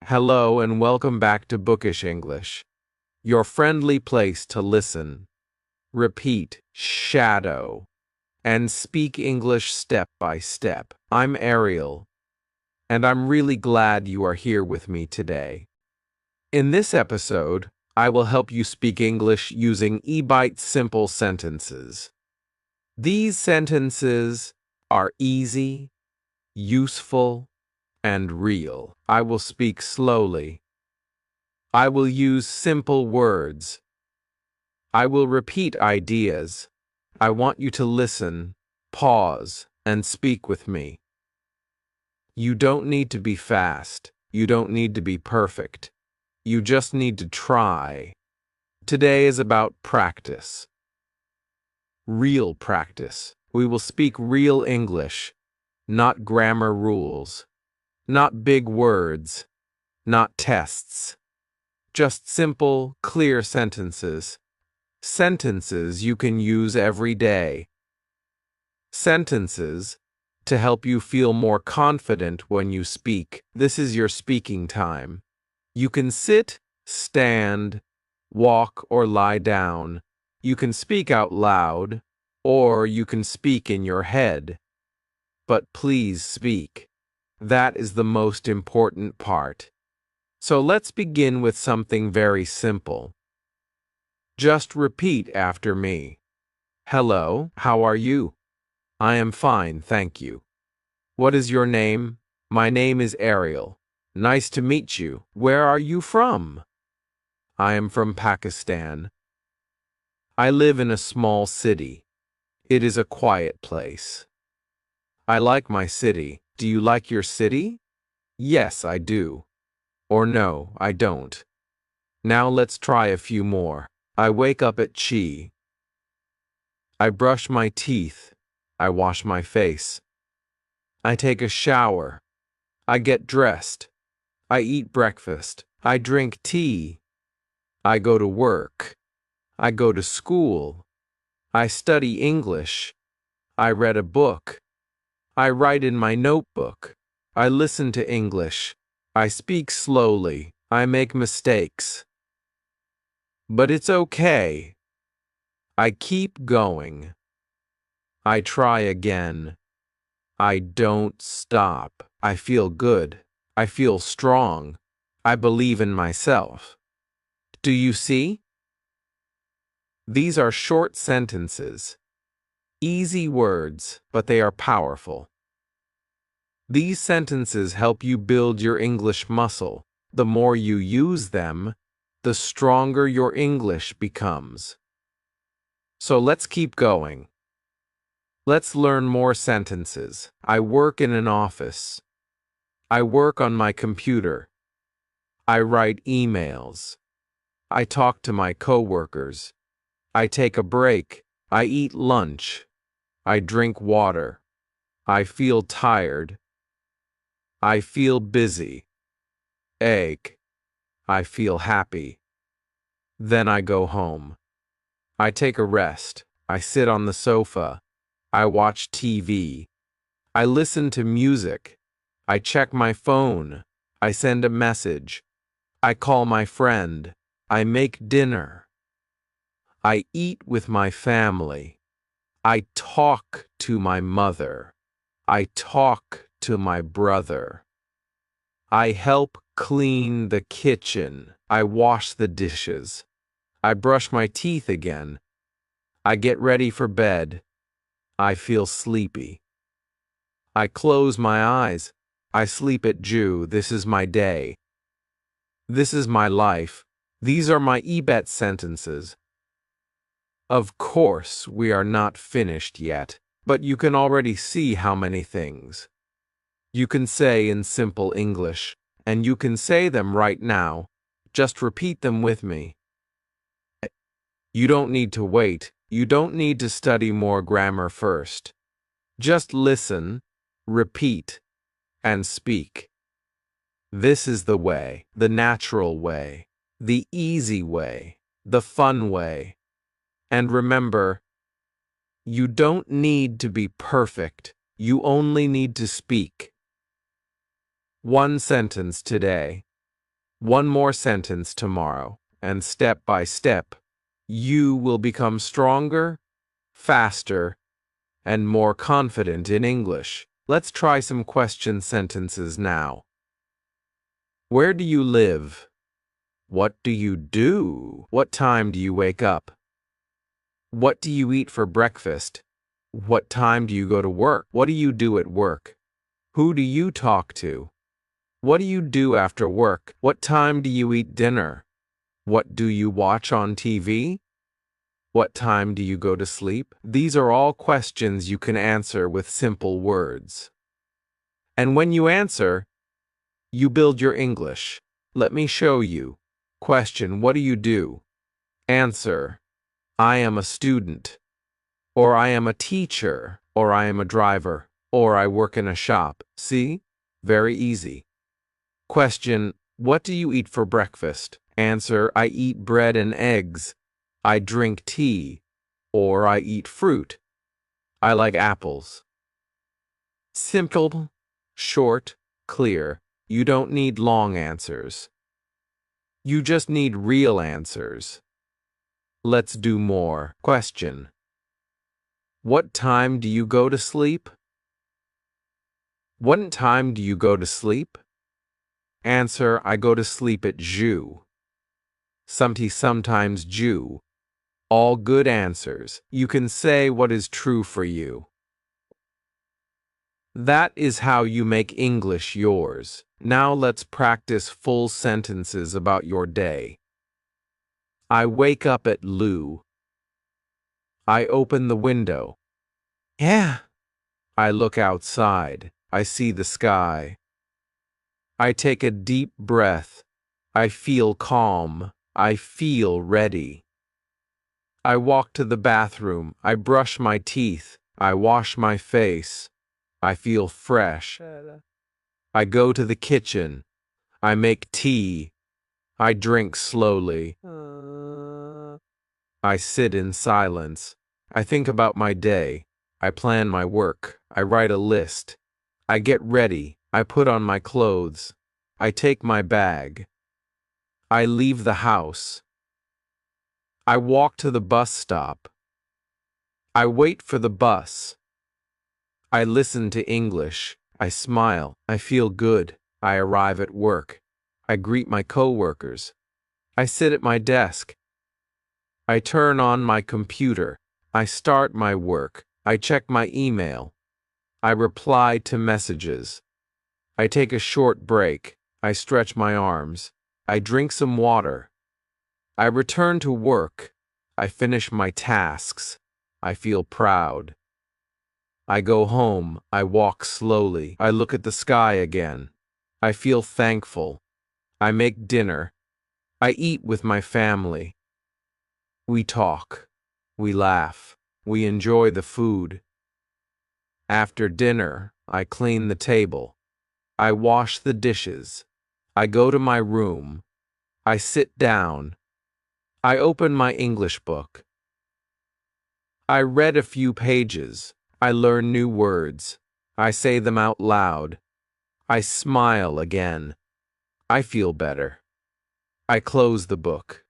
Hello and welcome back to Bookish English, your friendly place to listen, repeat, shadow, and speak English step by step. I'm Ariel, and I'm really glad you are here with me today. In this episode, I will help you speak English using eByte simple sentences. These sentences are easy, useful, and real. I will speak slowly. I will use simple words. I will repeat ideas. I want you to listen, pause, and speak with me. You don't need to be fast. You don't need to be perfect. You just need to try. Today is about practice. Real practice. We will speak real English, not grammar rules, not big words, not tests. Just simple, clear sentences. Sentences you can use every day. Sentences to help you feel more confident when you speak. This is your speaking time. You can sit, stand, walk, or lie down. You can speak out loud, or you can speak in your head. But please speak. That is the most important part. So let's begin with something very simple. Just repeat after me. Hello, how are you? I am fine, thank you. What is your name? My name is Ariel. Nice to meet you. Where are you from? I am from Pakistan. I live in a small city. It is a quiet place. I like my city. Do you like your city? Yes, I do. Or no, I don't. Now let's try a few more. I wake up at chi. I brush my teeth. I wash my face. I take a shower. I get dressed. I eat breakfast. I drink tea. I go to work. I go to school. I study English. I read a book. I write in my notebook. I listen to English. I speak slowly. I make mistakes. But it's okay. I keep going. I try again. I don't stop. I feel good. I feel strong. I believe in myself. Do you see? These are short sentences. Easy words, but they are powerful. These sentences help you build your English muscle. The more you use them, the stronger your English becomes. So let's keep going. Let's learn more sentences. I work in an office. I work on my computer. I write emails. I talk to my coworkers. I take a break. I eat lunch. I drink water. I feel tired. I feel busy. Egg. I feel happy. Then I go home. I take a rest. I sit on the sofa. I watch TV. I listen to music. I check my phone. I send a message. I call my friend. I make dinner. I eat with my family. I talk to my mother. I talk to my brother. I help clean the kitchen. I wash the dishes. I brush my teeth again. I get ready for bed. I feel sleepy. I close my eyes. I sleep at Jew. This is my day. This is my life. These are my eByte sentences. Of course, we are not finished yet, but you can already see how many things you can say in simple English, and you can say them right now. Just repeat them with me. You don't need to wait. You don't need to study more grammar first. Just listen, repeat, and speak. This is the way, the natural way, the easy way, the fun way. And remember, you don't need to be perfect. You only need to speak. One sentence today. One more sentence tomorrow, and step by step, you will become stronger, faster, and more confident in English. Let's try some question sentences now. Where do you live? What do you do? What time do you wake up? What do you eat for breakfast? What time do you go to work? What do you do at work? Who do you talk to? What do you do after work? What time do you eat dinner? What do you watch on TV? What time do you go to sleep? These are all questions you can answer with simple words. And when you answer, you build your English. Let me show you. Question: what do you do? Answer: I am a student, or I am a teacher, or I am a driver, or I work in a shop. See? Very easy. Question: what do you eat for breakfast? Answer: I eat bread and eggs. I drink tea, or I eat fruit. I like apples. Simple, short, clear. You don't need long answers. You just need real answers. Let's do more. Question: what time do you go to sleep? What time do you go to sleep? Answer: I go to sleep at Jew. Sometimes Jew. All good answers. You can say what is true for you. That is how you make English yours. Now let's practice full sentences about your day. I wake up at Lou. I open the window. Yeah. I look outside. I see the sky. I take a deep breath. I feel calm. I feel ready. I walk to the bathroom. I brush my teeth. I wash my face. I feel fresh. I go to the kitchen. I make tea. I drink slowly. I sit in silence. I think about my day. I plan my work. I write a list. I get ready. I put on my clothes. I take my bag. I leave the house. I walk to the bus stop. I wait for the bus. I listen to English. I smile. I feel good. I arrive at work. I greet my coworkers. I sit at my desk. I turn on my computer. I start my work. I check my email. I reply to messages. I take a short break. I stretch my arms. I drink some water. I return to work. I finish my tasks. I feel proud. I go home. I walk slowly. I look at the sky again. I feel thankful. I make dinner. I eat with my family. We talk. We laugh. We enjoy the food. After dinner, I clean the table. I wash the dishes. I go to my room. I sit down. I open my English book. I read a few pages. I learn new words. I say them out loud. I smile again. I feel better. I close the book.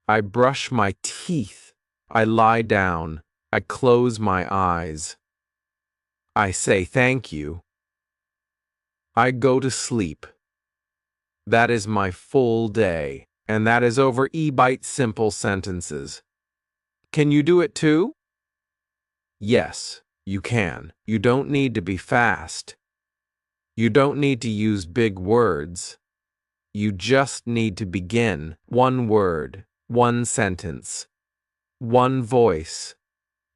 I brush my teeth. I lie down. I close my eyes. I say thank you. I go to sleep. That is my full day, and that is over eByte Simple Sentences. Can you do it too? Yes, you can. You don't need to be fast. You don't need to use big words. You just need to begin. One word, one sentence, one voice,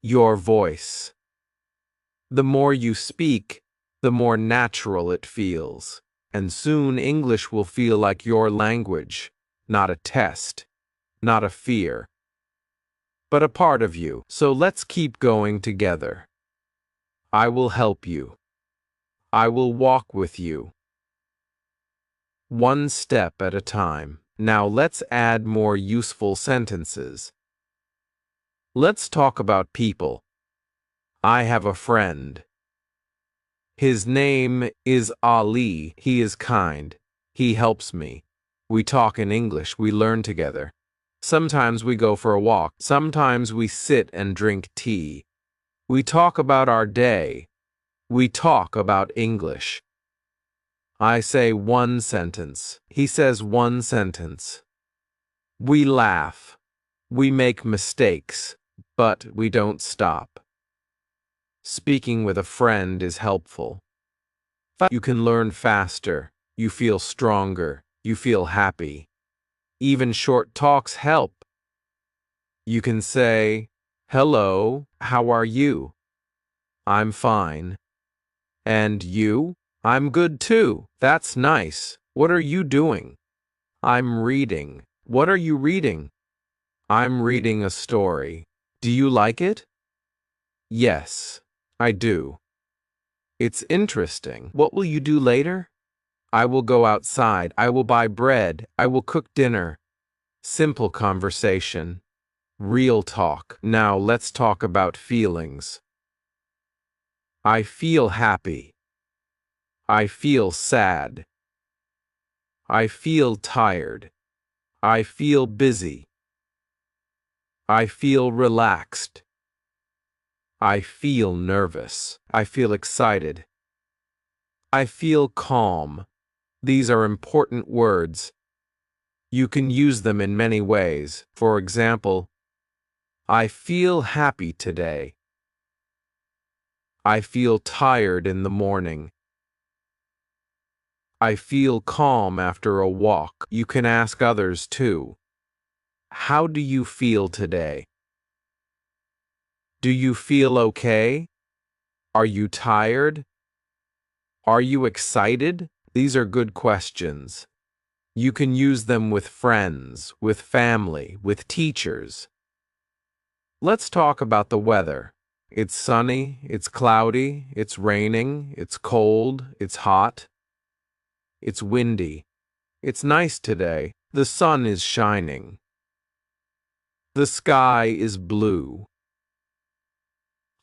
your voice. The more you speak, the more natural it feels, and soon English will feel like your language, not a test, not a fear, but a part of you. So let's keep going together. I will help you. I will walk with you. One step at a time. Now let's add more useful sentences. Let's talk about people. I have a friend. His name is Ali. He is kind. He helps me. We talk in English, we learn together. Sometimes we go for a walk. Sometimes we sit and drink tea. We talk about our day. We talk about English. I say one sentence. He says one sentence. We laugh. We make mistakes, but we don't stop. Speaking with a friend is helpful. You can learn faster. You feel stronger. You feel happy. Even short talks help. You can say, "Hello, how are you?" "I'm fine." "And you?" "I'm good too." "That's nice. What are you doing?" "I'm reading." "What are you reading?" "I'm reading a story." "Do you like it?" "Yes, I do." "It's interesting." "What will you do later?" "I will go outside. I will buy bread. I will cook dinner." Simple conversation. Real talk. Now let's talk about feelings. I feel happy. I feel sad. I feel tired. I feel busy. I feel relaxed. I feel nervous. I feel excited. I feel calm. These are important words. You can use them in many ways. For example, I feel happy today. I feel tired in the morning. I feel calm after a walk. You can ask others too. How do you feel today? Do you feel okay? Are you tired? Are you excited? These are good questions. You can use them with friends, with family, with teachers. Let's talk about the weather. It's sunny, it's cloudy, it's raining, it's cold, it's hot, it's windy. It's nice today. The sun is shining. The sky is blue.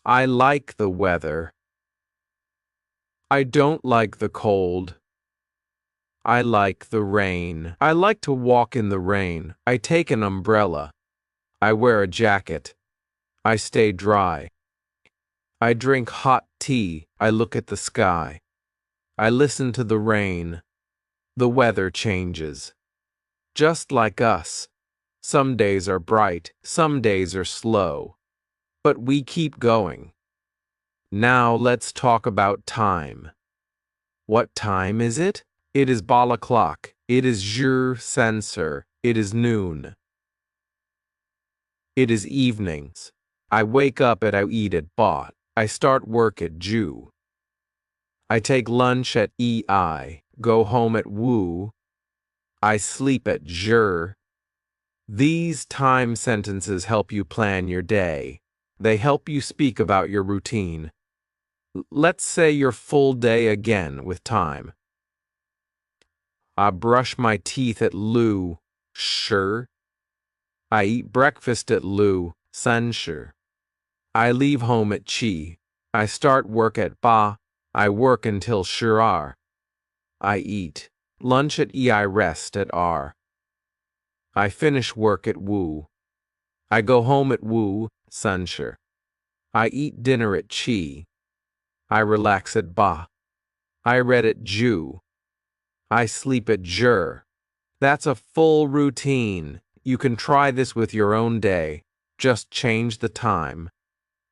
I like the weather. I don't like the cold. I like the rain. I like to walk in the rain. I take an umbrella. I wear a jacket. I stay dry. I drink hot tea. I look at the sky. I listen to the rain. The weather changes. Just like us. Some days are bright, some days are slow. But we keep going. Now let's talk about time. What time is it? It is ball o'clock. It is jour sensor. It is noon. It is evenings. I wake up and I eat at ba. I start work at ju. I take lunch at ei. Go home at wu. I sleep at jour. These time sentences help you plan your day. They help you speak about your routine. Let's say your full day again with time. I brush my teeth at lu. Sure. I eat breakfast at lu. San sure. I leave home at chi. I start work at ba. I work until shurar. I eat lunch at I rest at r. I finish work at wu. I go home at wu. Sunshur. I eat dinner at chi. I relax at ba. I read at ju. I sleep at jur. That's a full routine. You can try this with your own day. Just change the time.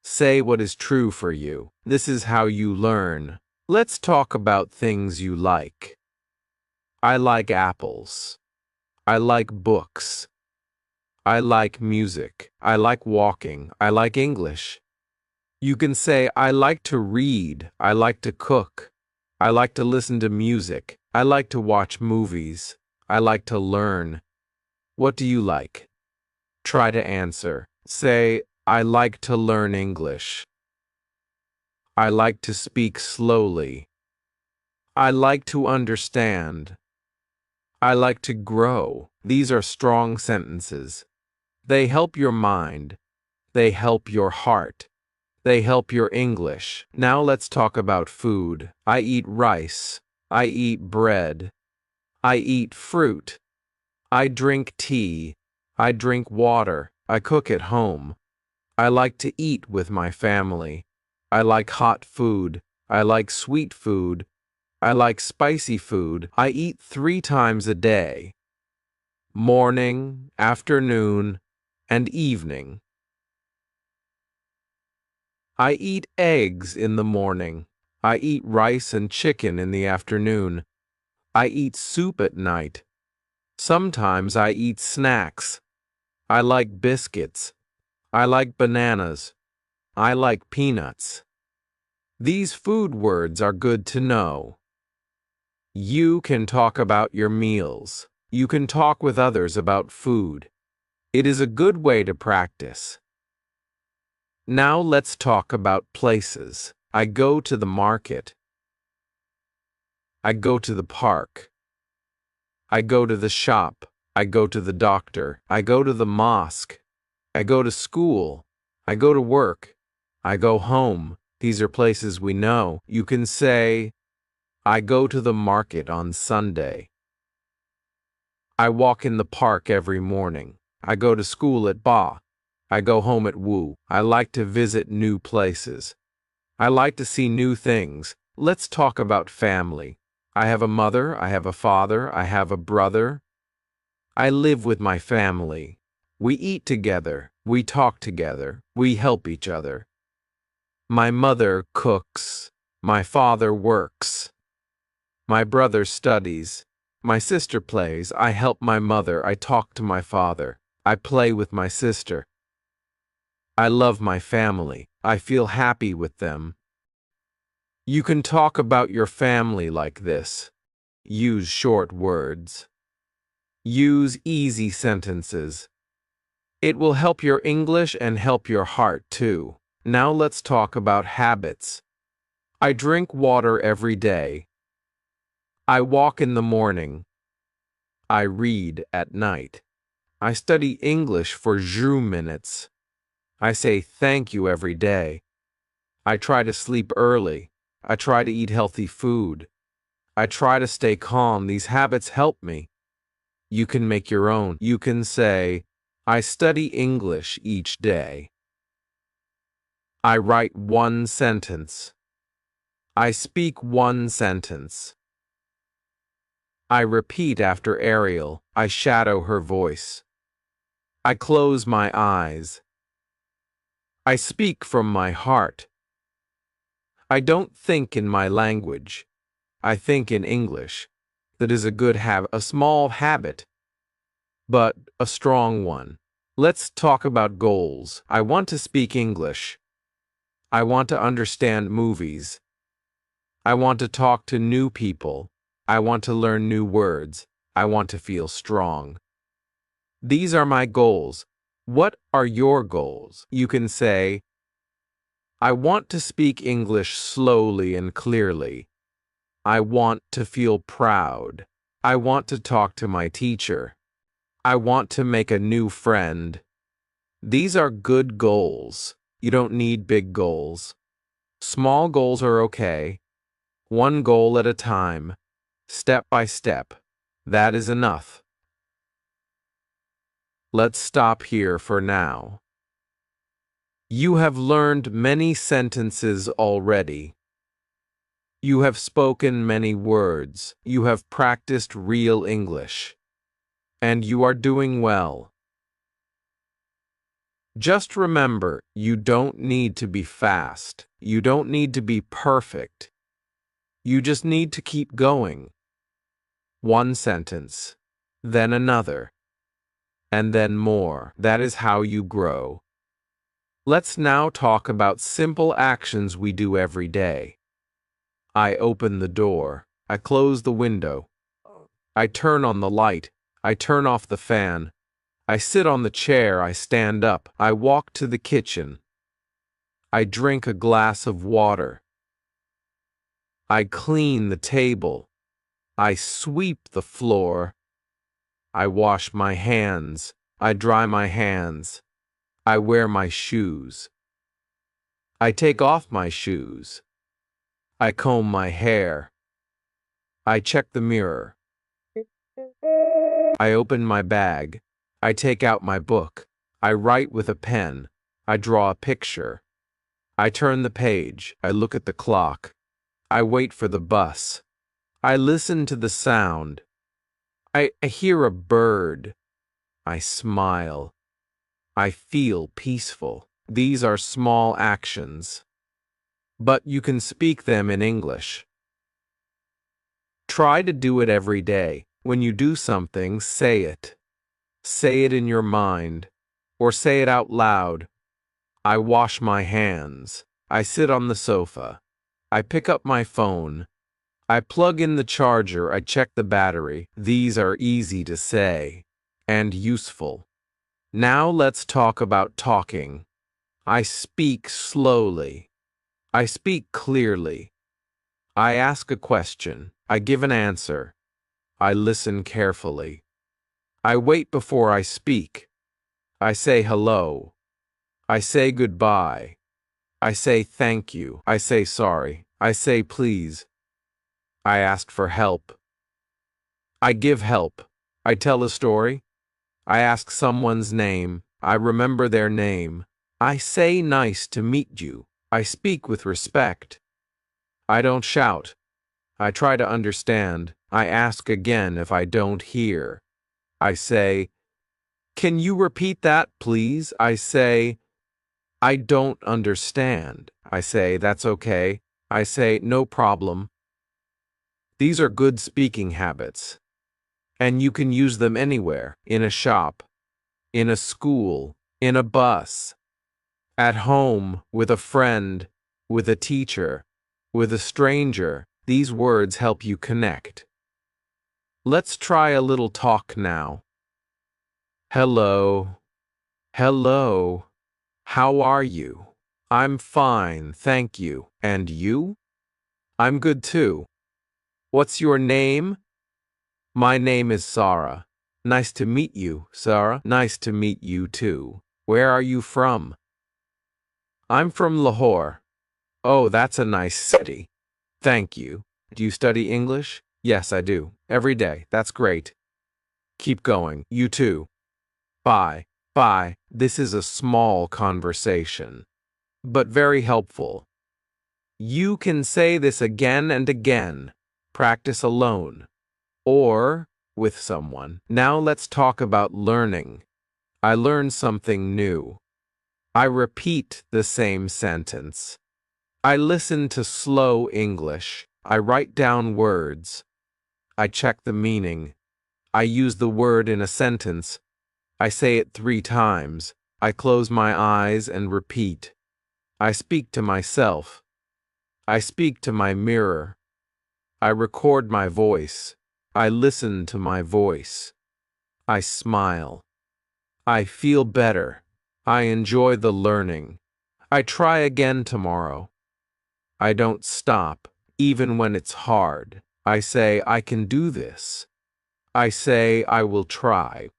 Say what is true for you. This is how you learn. Let's talk about things you like. I like apples. I like books. I like music. I like walking. I like English. You can say, I like to read. I like to cook. I like to listen to music. I like to watch movies. I like to learn. What do you like? Try to answer. Say, I like to learn English. I like to speak slowly. I like to understand. I like to grow. These are strong sentences. They help your mind. They help your heart. They help your English. Now let's talk about food. I eat rice. I eat bread. I eat fruit. I drink tea. I drink water. I cook at home. I like to eat with my family. I like hot food. I like sweet food. I like spicy food. I eat 3 times a day: morning, afternoon, and evening. I eat eggs in the morning. I eat rice and chicken in the afternoon. I eat soup at night. Sometimes I eat snacks. I like biscuits. I like bananas. I like peanuts. These food words are good to know. You can talk about your meals. You can talk with others about food. It is a good way to practice. Now let's talk about places. I go to the market. I go to the park. I go to the shop. I go to the doctor. I go to the mosque. I go to school. I go to work. I go home. These are places we know. You can say, I go to the market on Sunday. I walk in the park every morning. I go to school at Ba. I go home at Wu. I like to visit new places. I like to see new things. Let's talk about family. I have a mother. I have a father. I have a brother. I live with my family. We eat together. We talk together. We help each other. My mother cooks. My father works. My brother studies. My sister plays. I help my mother. I talk to my father. I play with my sister. I love my family. I feel happy with them. You can talk about your family like this. Use short words. Use easy sentences. It will help your English and help your heart too. Now let's talk about habits. I drink water every day. I walk in the morning. I read at night. I study English for 2 minutes. I say thank you every day. I try to sleep early. I try to eat healthy food. I try to stay calm. These habits help me. You can make your own. You can say, I study English each day. I write 1 sentence. I speak 1 sentence. I repeat after Ariel. I shadow her voice. I close my eyes. I speak from my heart. I don't think in my language. I think in English. That is a good habit, a small habit, but a strong one. Let's talk about goals. I want to speak English. I want to understand movies. I want to talk to new people. I want to learn new words. I want to feel strong. These are my goals. What are your goals? You can say, I want to speak English slowly and clearly. I want to feel proud. I want to talk to my teacher. I want to make a new friend. These are good goals. You don't need big goals. Small goals are okay. 1 goal at a time, step by step. That is enough. Let's stop here for now. You have learned many sentences already. You have spoken many words. You have practiced real English. And you are doing well. Just remember, you don't need to be fast. You don't need to be perfect. You just need to keep going. 1 sentence, then another, and then more. That is how you grow. Let's now talk about simple actions we do every day. I open the door. I close the window. I turn on the light. I turn off the fan. I sit on the chair. I stand up. I walk to the kitchen. I drink a glass of water. I clean the table. I sweep the floor. I wash my hands. I dry my hands. I wear my shoes. I take off my shoes. I comb my hair. I check the mirror. I open my bag. I take out my book. I write with a pen. I draw a picture. I turn the page. I look at the clock. I wait for the bus. I listen to the sound. I hear a bird. I smile. I feel peaceful. These are small actions, but you can speak them in English. Try to do it every day. When you do something, say it. Say it in your mind, or say it out loud. I wash my hands. I sit on the sofa. I pick up my phone. I plug in the charger. I check the battery. These are easy to say and useful. Now let's talk about talking. I speak slowly. I speak clearly. I ask a question. I give an answer. I listen carefully. I wait before I speak. I say hello. I say goodbye. I say thank you. I say sorry. I say please. I ask for help. I give help. I tell a story. I ask someone's name. I remember their name. I say nice to meet you. I speak with respect. I don't shout. I try to understand. I ask again if I don't hear. I say, "Can you repeat that, please?" I say, "I don't understand." I say, "That's okay." I say, "No problem." These are good speaking habits, and you can use them anywhere, in a shop, in a school, in a bus, at home, with a friend, with a teacher, with a stranger. These words help you connect. Let's try a little talk now. Hello. Hello. How are you? I'm fine, thank you. And you? I'm good too. What's your name? My name is Sarah. Nice to meet you, Sarah. Nice to meet you too. Where are you from? I'm from Lahore. Oh, that's a nice city. Thank you. Do you study English? Yes, I do. Every day. That's great. Keep going. You too. Bye. Bye. This is a small conversation, but very helpful. You can say this again and again. Practice alone or with someone. Now let's talk about learning. I learn something new. I repeat the same sentence. I listen to slow English. I write down words. I check the meaning. I use the word in a sentence. I say it 3 times. I close my eyes and repeat. I speak to myself. I speak to my mirror. I record my voice. I listen to my voice. I smile. I feel better. I enjoy the learning. I try again tomorrow. I don't stop, even when it's hard. I say, I can do this. I say, I will try.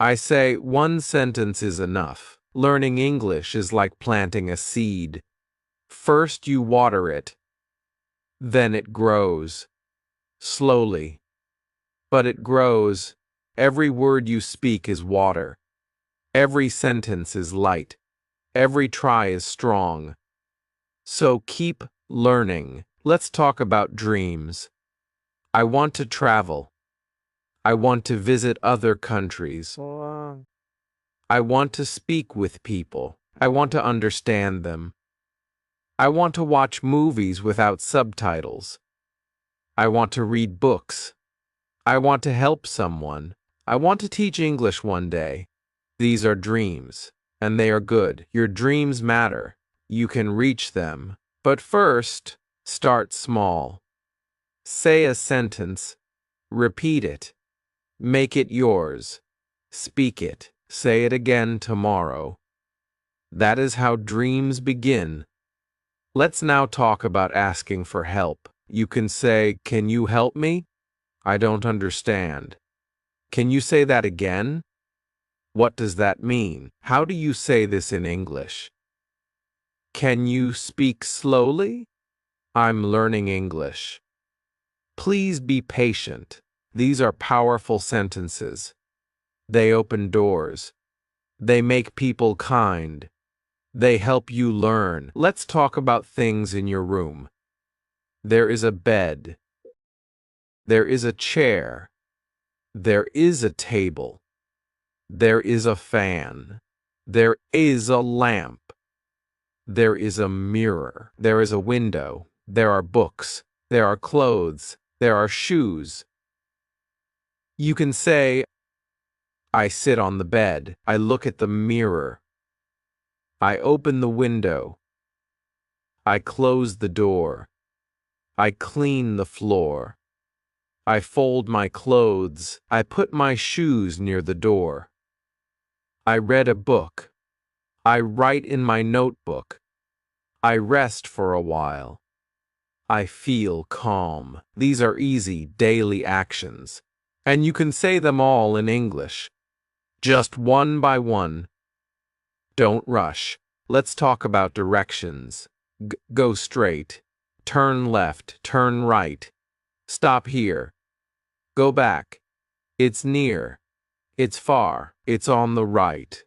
I say, one sentence is enough. Learning English is like planting a seed. First you water it, then it grows. Slowly. But it grows. Every word you speak is water. Every sentence is light. Every try is strong. So keep learning. Let's talk about dreams. I want to travel. I want to visit other countries. I want to speak with people. I want to understand them. I want to watch movies without subtitles. I want to read books. I want to help someone. I want to teach English one day. These are dreams, and they are good. Your dreams matter. You can reach them. But first, start small. Say a sentence. Repeat it. Make it yours. Speak it. Say it again tomorrow. That is how dreams begin. Let's now talk about asking for help. You can say, "Can you help me? I don't understand." Can you say that again? What does that mean? How do you say this in English? Can you speak slowly? I'm learning English. Please be patient. These are powerful sentences. They open doors. They make people kind. They help you learn. Let's talk about things in your room. There is a bed. There is a chair. There is a table. There is a fan. There is a lamp. There is a mirror. There is a window. There are books. There are clothes. There are shoes. You can say, I sit on the bed. I look at the mirror. I open the window. I close the door. I clean the floor. I fold my clothes. I put my shoes near the door. I read a book. I write in my notebook. I rest for a while. I feel calm. These are easy daily actions, and you can say them all in English, just one by one. Don't rush. Let's talk about directions. Go straight. Turn left. Turn right. Stop here. Go back. It's near. It's far. It's on the right.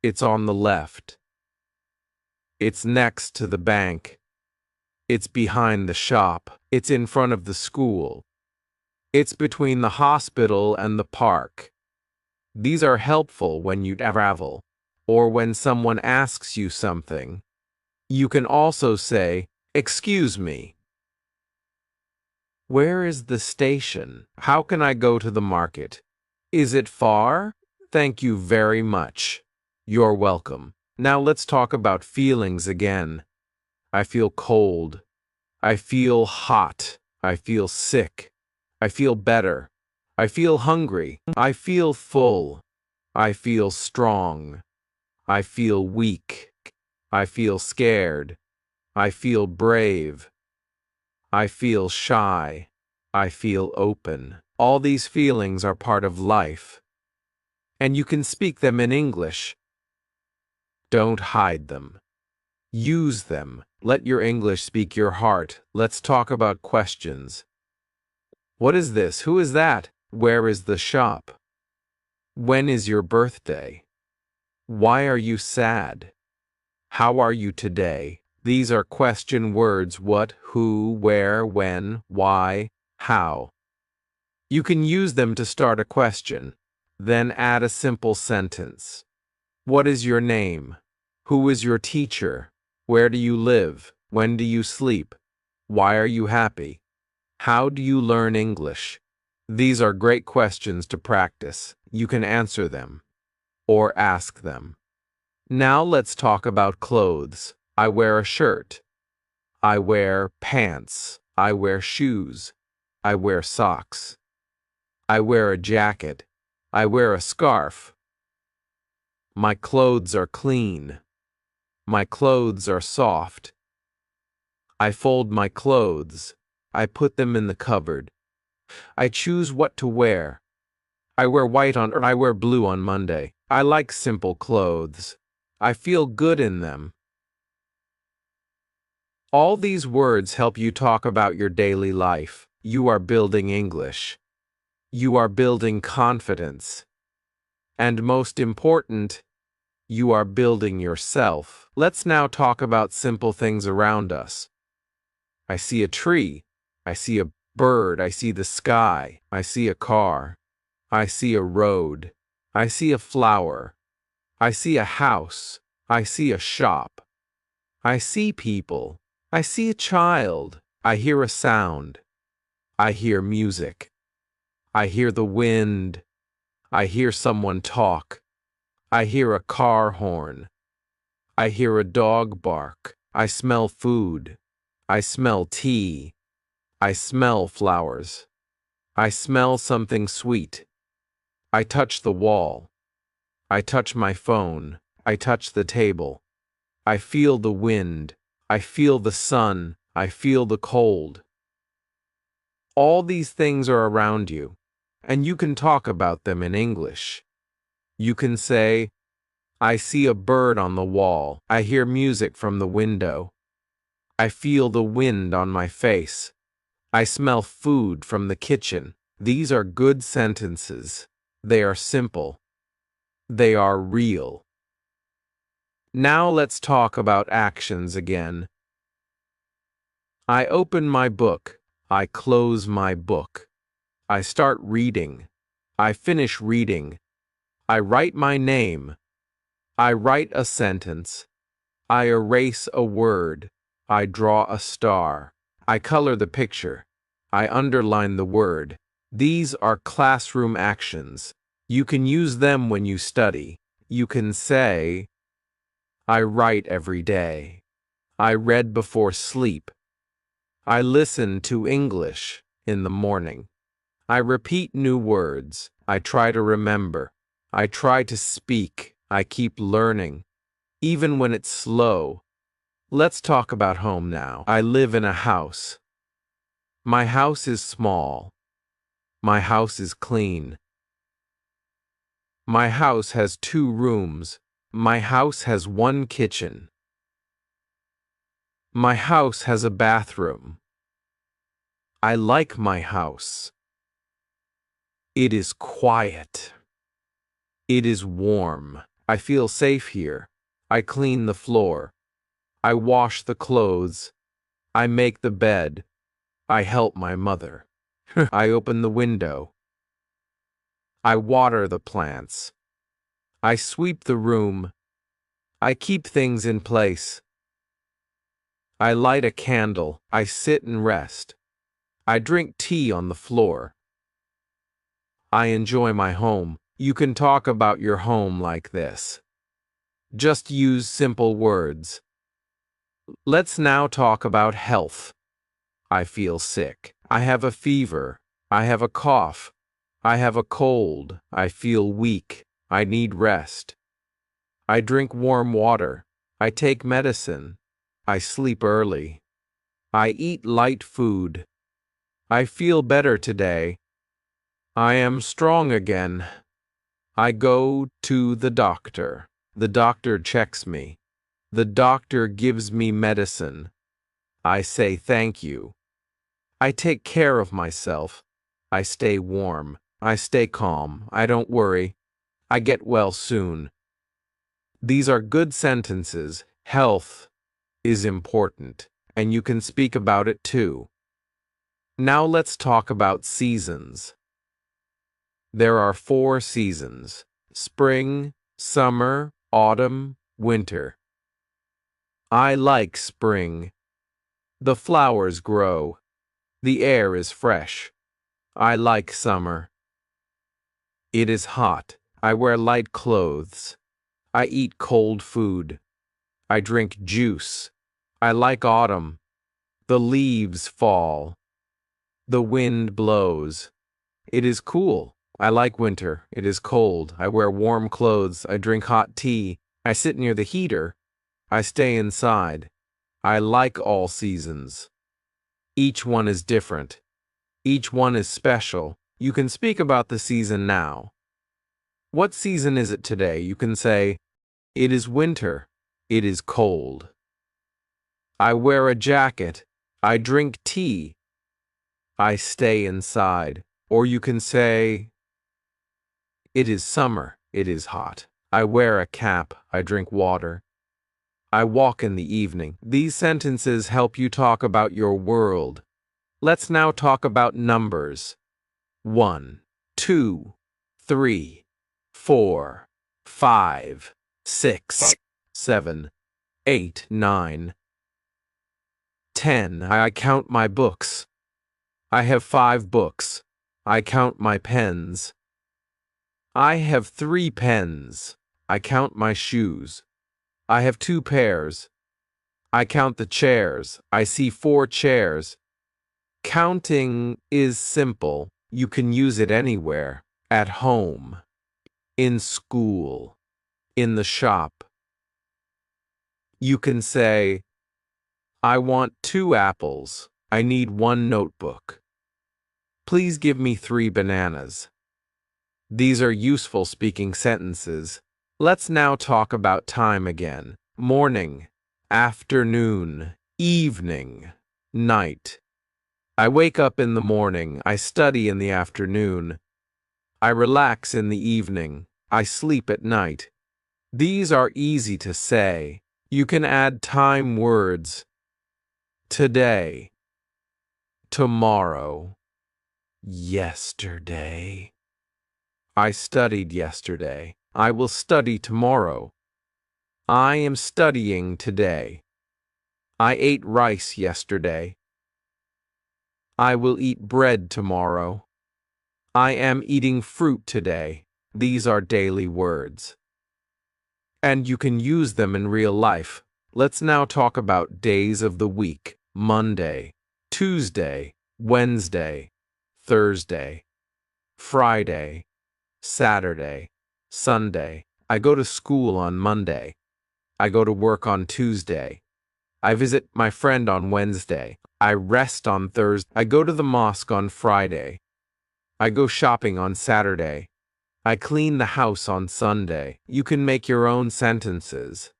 It's on the left. It's next to the bank. It's behind the shop. It's in front of the school. It's between the hospital and the park. These are helpful when you travel, or when someone asks you something. You can also say, "Excuse me. Where is the station? How can I go to the market? Is it far? Thank you very much. You're welcome." Now let's talk about feelings again. I feel cold. I feel hot. I feel sick. I feel better. I feel hungry. I feel full. I feel strong. I feel weak. I feel scared. I feel brave. I feel shy. I feel open. All these feelings are part of life, and you can speak them in English. Don't hide them. Use them. Let your English speak your heart. Let's talk about questions. What is this? Who is that? Where is the shop? When is your birthday? Why are you sad? How are you today? These are question words: what, who, where, when, why, how. You can use them to start a question, then add a simple sentence. What is your name? Who is your teacher? Where do you live? When do you sleep? Why are you happy? How do you learn English? These are great questions to practice. You can answer them or ask them. Now let's talk about clothes. I wear a shirt. I wear pants. I wear shoes. I wear socks. I wear a jacket. I wear a scarf. My clothes are clean. My clothes are soft. I fold my clothes. I put them in the cupboard. I choose what to wear. I wear white on, or I wear blue on Monday. I like simple clothes. I feel good in them. All these words help you talk about your daily life. You are building English. You are building confidence. And most important, you are building yourself. Let's now talk about simple things around us. I see a tree. I see a bird. I see the sky. I see a car. I see a road. I see a flower. I see a house. I see a shop. I see people. I see a child. I hear a sound. I hear music. I hear the wind. I hear someone talk. I hear a car horn. I hear a dog bark. I smell food. I smell tea. I smell flowers. I smell something sweet. I touch the wall. I touch my phone. I touch the table. I feel the wind. I feel the sun. I feel the cold. All these things are around you, and you can talk about them in English. You can say, I see a bird on the wall. I hear music from the window. I feel the wind on my face. I smell food from the kitchen. These are good sentences. They are simple. They are real. Now let's talk about actions again. I open my book. I close my book. I start reading. I finish reading. I write my name. I write a sentence. I erase a word. I draw a star. I color the picture. I underline the word. These are classroom actions. You can use them when you study. You can say, I write every day. I read before sleep. I listen to English in the morning. I repeat new words. I try to remember. I try to speak. I keep learning, even when it's slow. Let's talk about home now. I live in a house. My house is small. My house is clean. My house has 2 rooms. My house has 1 kitchen. My house has a bathroom. I like my house. It is quiet. It is warm. I feel safe here. I clean the floor. I wash the clothes. I make the bed. I help my mother. I open the window. I water the plants. I sweep the room. I keep things in place. I light a candle. I sit and rest. I drink tea on the floor. I enjoy my home. You can talk about your home like this. Just use simple words. Let's now talk about health. I feel sick. I have a fever. I have a cough. I have a cold. I feel weak. I need rest. I drink warm water. I take medicine. I sleep early. I eat light food. I feel better today. I am strong again. I go to the doctor. The doctor checks me. The doctor gives me medicine. I say thank you. I take care of myself. I stay warm. I stay calm. I don't worry. I get well soon. These are good sentences. Health is important, and you can speak about it too. Now let's talk about seasons. There are 4 seasons: spring, summer, autumn, winter. I like spring. The flowers grow. The air is fresh. I like summer. It is hot. I wear light clothes. I eat cold food. I drink juice. I like autumn. The leaves fall. The wind blows. It is cool. I like winter. It is cold. I wear warm clothes. I drink hot tea. I sit near the heater. I stay inside. I like all seasons. Each one is different. Each one is special. You can speak about the season now. What season is it today? You can say, it is winter. It is cold. I wear a jacket. I drink tea. I stay inside. Or you can say, it is summer. It is hot. I wear a cap. I drink water. I walk in the evening. These sentences help you talk about your world. Let's now talk about numbers. 1, 2, 3, 4, 5, 6, 7, 8, 9, 10. I count my books. I have 5 books. I count my pens. I have 3 pens. I count my shoes. I have 2 pairs. I count the chairs. I see 4 chairs. Counting is simple. You can use it anywhere. At home. In school. In the shop. You can say, I want 2 apples. I need 1 notebook. Please give me 3 bananas. These are useful speaking sentences. Let's now talk about time again. Morning, afternoon, evening, night. I wake up in the morning. I study in the afternoon. I relax in the evening. I sleep at night. These are easy to say. You can add time words. Today, tomorrow, yesterday. I studied yesterday. I will study tomorrow. I am studying today. I ate rice yesterday. I will eat bread tomorrow. I am eating fruit today. These are daily words. And you can use them in real life. Let's now talk about days of the week. Monday, Tuesday, Wednesday, Thursday, Friday, Saturday, Sunday. I go to school on Monday. I go to work on Tuesday. I visit my friend on Wednesday. I rest on Thursday. I go to the mosque on Friday. I go shopping on Saturday. I clean the house on Sunday. You can make your own sentences.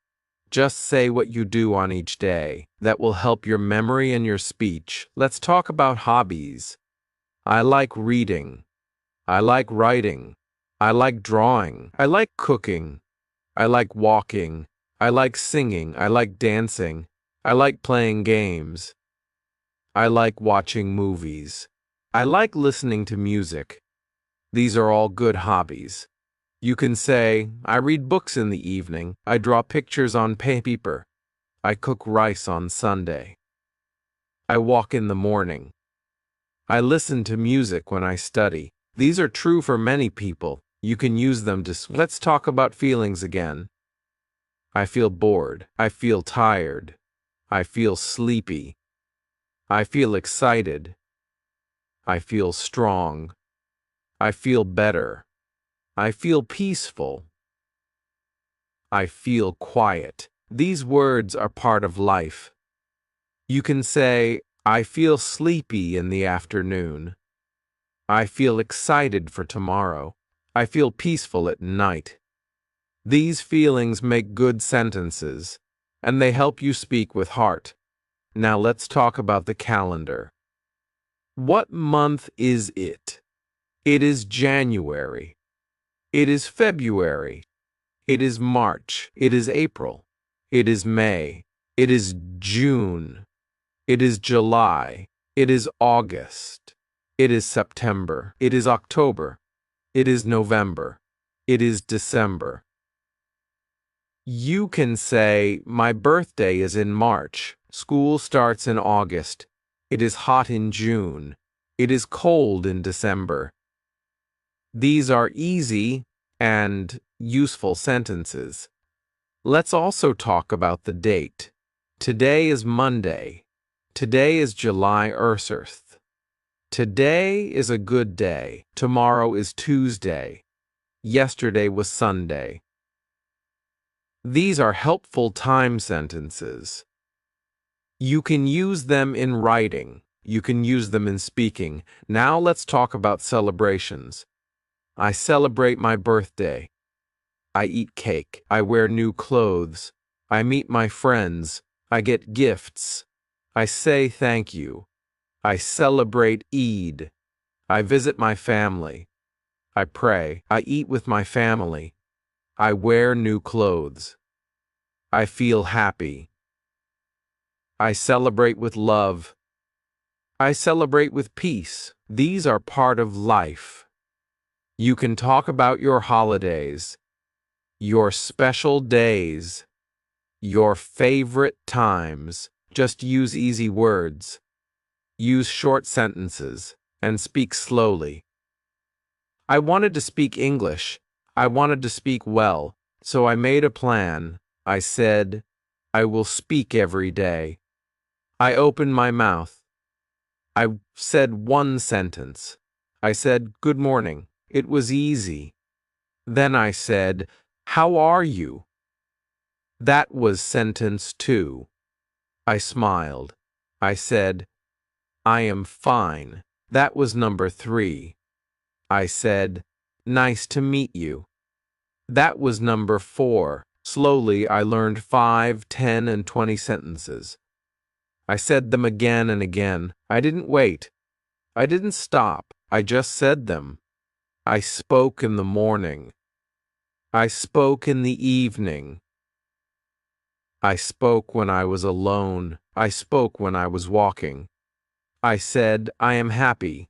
Just say what you do on each day. That will help your memory and your speech. Let's talk about hobbies. I like reading. I like writing. I like drawing. I like cooking. I like walking. I like singing. I like dancing. I like playing games. I like watching movies. I like listening to music. These are all good hobbies. You can say, I read books in the evening. I draw pictures on paper. I cook rice on Sunday. I walk in the morning. I listen to music when I study. These are true for many people. You can use them to... Let's talk about feelings again. I feel bored. I feel tired. I feel sleepy. I feel excited. I feel strong. I feel better. I feel peaceful. I feel quiet. These words are part of life. You can say, I feel sleepy in the afternoon. I feel excited for tomorrow. I feel peaceful at night. These feelings make good sentences, and they help you speak with heart. Now let's talk about the calendar. What month is it? It is January. It is February. It is March. It is April. It is May. It is June. It is July. It is August. It is September. It is October. It is November. It is December. You can say, my birthday is in March. School starts in August. It is hot in June. It is cold in December. These are easy and useful sentences. Let's also talk about the date. Today is Monday. Today is July 1st. Today is a good day. Tomorrow is Tuesday. Yesterday was Sunday. These are helpful time sentences. You can use them in writing. You can use them in speaking. Now let's talk about celebrations. I celebrate my birthday. I eat cake. I wear new clothes. I meet my friends. I get gifts. I say thank you. I celebrate Eid. I visit my family. I pray. I eat with my family. I wear new clothes. I feel happy. I celebrate with love. I celebrate with peace. These are part of life. You can talk about your holidays, your special days, your favorite times. Just use easy words. Use short sentences and speak slowly. I wanted to speak English. I wanted to speak well, so I made a plan. I said, I will speak every day. I opened my mouth. I said one sentence. I said, good morning. It was easy. Then I said, how are you? That was sentence 2. I smiled. I said, I am fine. That was number 3. I said, nice to meet you. That was number 4. Slowly, I learned 5, 10, and 20 sentences. I said them again and again. I didn't wait. I didn't stop. I just said them. I spoke in the morning. I spoke in the evening. I spoke when I was alone. I spoke when I was walking. I said, I am happy.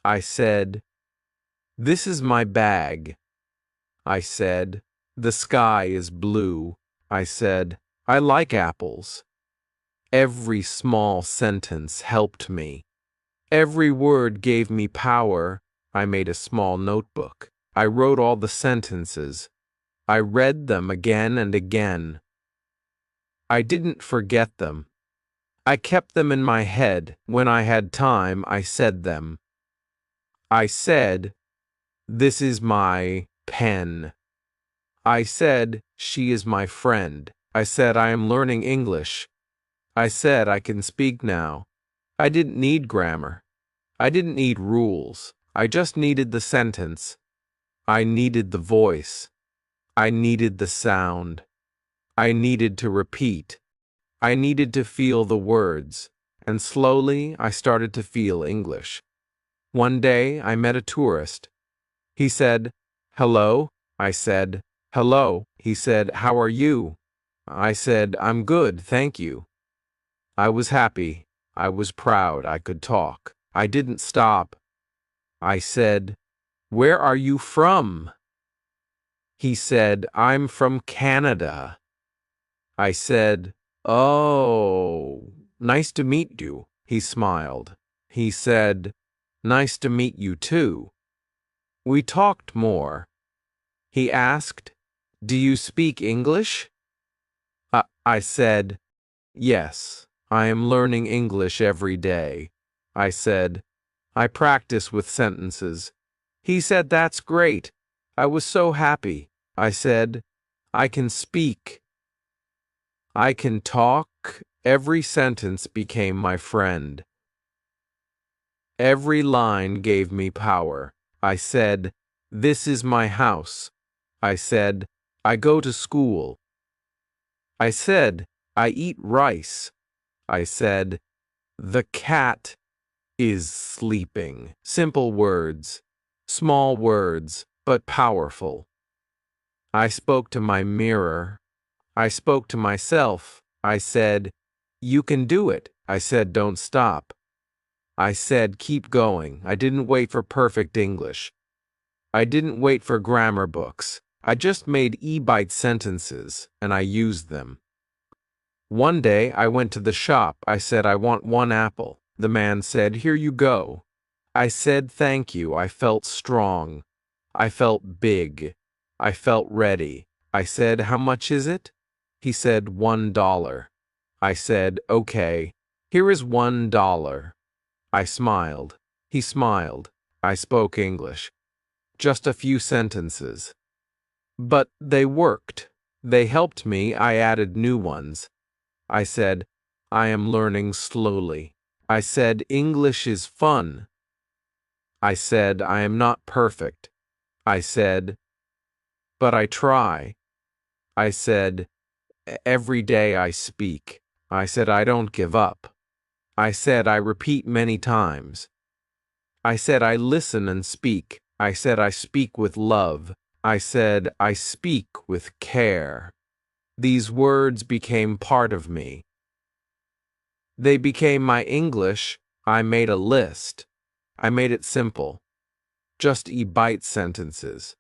I said, this is my bag. I said, the sky is blue. I said, I like apples. Every small sentence helped me. Every word gave me power. I made a small notebook. I wrote all the sentences. I read them again and again. I didn't forget them. I kept them in my head. When I had time, I said them. I said, this is my pen. I said, she is my friend. I said, I am learning English. I said, I can speak now. I didn't need grammar. I didn't need rules. I just needed the sentence. I needed the voice. I needed the sound. I needed to repeat. I needed to feel the words. And slowly I started to feel English. One day I met a tourist. He said, hello. I said, hello. He said, how are you? I said, I'm good, thank you. I was happy. I was proud I could talk. I didn't stop. I said, where are you from? He said, I'm from Canada. I said, oh, nice to meet you. He smiled. He said, nice to meet you too. We talked more. He asked, do you speak English? I said, yes, I am learning English every day. I said, I practice with sentences. He said, that's great. I was so happy. I said, I can speak. I can talk. Every sentence became my friend. Every line gave me power. I said, this is my house. I said, I go to school. I said, I eat rice. I said, the cat is sleeping. Simple words, small words, but powerful. I spoke to my mirror. I spoke to myself. I said, you can do it. I said, don't stop. I said, keep going. I didn't wait for perfect English. I didn't wait for grammar books. I just made e-bite sentences, and I used them. One day, I went to the shop. I said, I want 1 apple. The man said, here you go. I said, thank you. I felt strong. I felt big. I felt ready. I said, how much is it? He said, $1. I said, okay, here is $1. I smiled. He smiled. I spoke English. Just a few sentences. But they worked. They helped me. I added new ones. I said, I am learning slowly. I said, English is fun. I said, I am not perfect. I said, but I try. I said, every day I speak. I said, I don't give up. I said, I repeat many times. I said, I listen and speak. I said, I speak with love. I said, I speak with care. These words became part of me. They became my English. I made a list. I made it simple. Just e-bite sentences.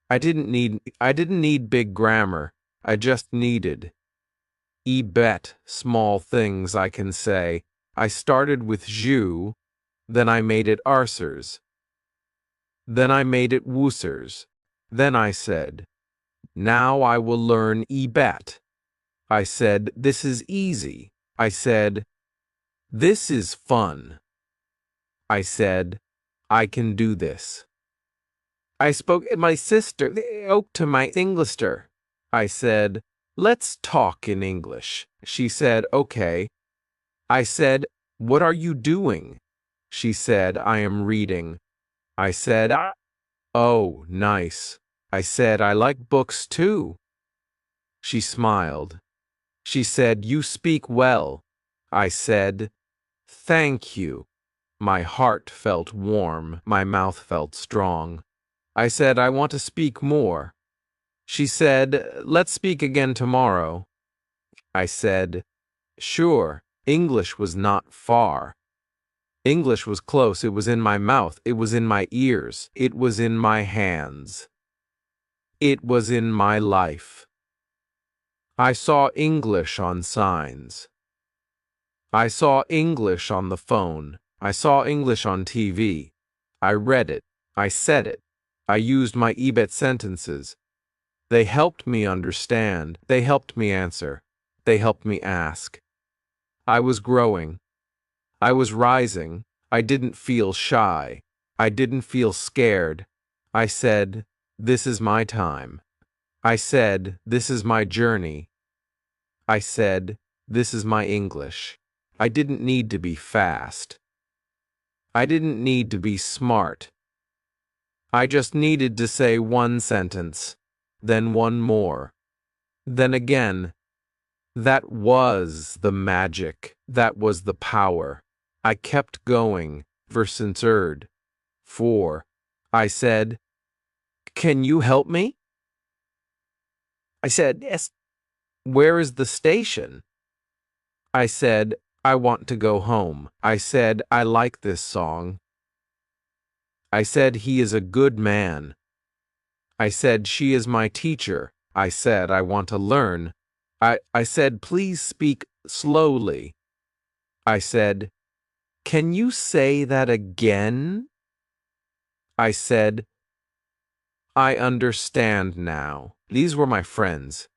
I didn't need big grammar. I just needed e-bet small things I can say. I started with jus, then I made it arsers. Then I made it woosers. Then I said, now I will learn e-bet. I said, this is easy. I said, this is fun. I said, I can do this. I spoke to my sister, to my Englister. I said, let's talk in English. She said, okay. I said, what are you doing? She said, I am reading. I said, oh, nice. I said, I like books too. She smiled. She said, you speak well. I said, "Thank you." My heart felt warm. My mouth felt strong. I said, "I want to speak more." She said, "Let's speak again tomorrow." I said, "Sure." English was not far. English was close. It was in my mouth. It was in my ears. It was in my hands. It was in my life. I saw English on signs. I saw English on the phone. I saw English on TV. I read it. I said it. I used my EBET sentences. They helped me understand. They helped me answer. They helped me ask. I was growing. I was rising. I didn't feel shy. I didn't feel scared. I said, "This is my time." I said, "This is my journey." I said, "This is my English." I didn't need to be fast. I didn't need to be smart. I just needed to say one sentence, then one more, then again. That was the magic. That was the power. I kept going. Versensurd. 4. I said, "Can you help me?" I said, "Yes." "Where is the station?" I said, "I want to go home." I said, "I like this song." I said, "He is a good man." I said, "She is my teacher." I said, "I want to learn." I said, "Please speak slowly." I said, "Can you say that again?" I said, "I understand now." These were my friends.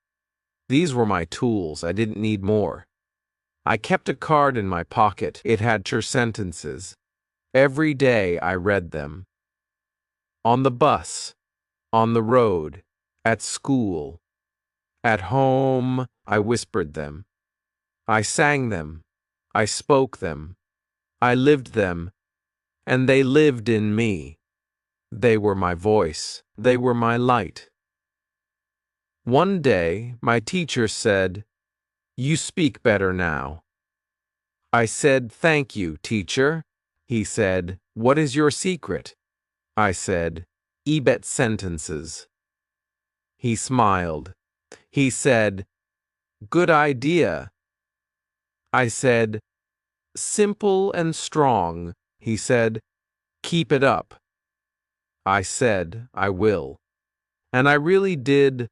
These were my tools. I didn't need more. I kept a card in my pocket. It had chur sentences. Every day I read them. On the bus, on the road, at school, at home, I whispered them. I sang them. I spoke them. I lived them, and they lived in me. They were my voice. They were my light. One day, my teacher said, "You speak better now." I said, "Thank you, teacher." He said, "What is your secret?" I said, "EBET sentences." He smiled. He said, "Good idea." I said, "Simple and strong." He said, "Keep it up." I said, "I will." And I really did